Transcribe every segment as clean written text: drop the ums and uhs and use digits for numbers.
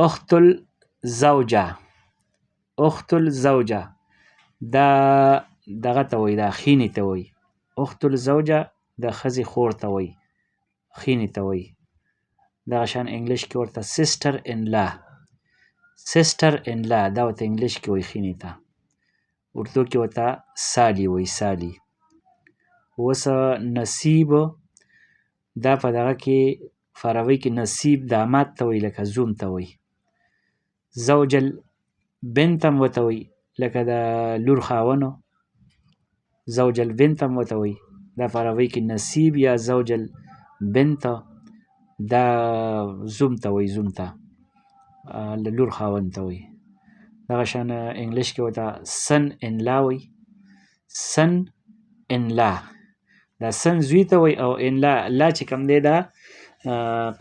اخت الزوجه، اخت الزوجه دا دغه ته وایي، دا خینې ته وایي. اخت الزوجه د ښځې خور ته وایي، خینې ته وایي. دغه شان انګلیش کې ورته سسټر ان لا، سسټر ان لا دا ورته انګلیش کې وایي خینې ته. اردو کې ورته سالي وایي، سالي. اوس نصیب دا په دغه کې فاروي کې نصیب داماد ته وایي، لکه زوم ته وایي. زوج البنت هم ورته وایي، لکه د لور خاونو. زوج البنت هم ورته وایي، دا فاروي کې نصیب یا زوج البنت دا زوم ته وایي، زوم ته لور خاوند ته وایي. دغه شان انګلیش کې ورته سن ان لا وایي، سن ان لا. دا سن زوی ته وایي او ان لا لا چې کوم دی دا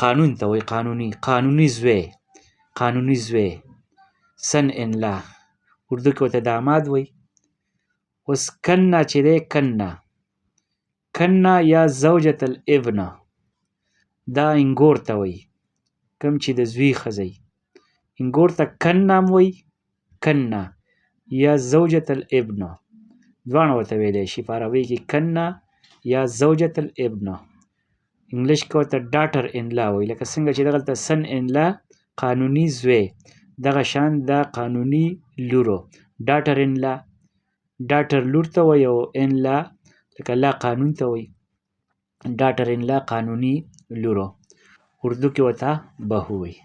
قانون ته وایي، قانوني، قانوني زوی، قانوني زوی. سن ان لا. اردو کې ورته داماد وایي. اوس کنه چې دی، کنه، کنه یا زوجة الابن دا انګور ته وایي، کوم چې د زوی ښځی. انګور ته کنه هم وایي، کنه یا زوجة الابن دواړه ورته ویلی شي. په عربۍ کې کنه یا زوجة الابن. انګلیش کې ورته ډاټر ان لا وایي، لکه څنګه چې دغلته سن ان لا قانوني زوی، دغه شان دا قانوني لورو. ډاټر ان لا، ډاټر لور ته وایي او ان لا لکه لا قانون ته وایي. ډاټر ان لا قانوني لورو. اردو کې ورته بهو وایي.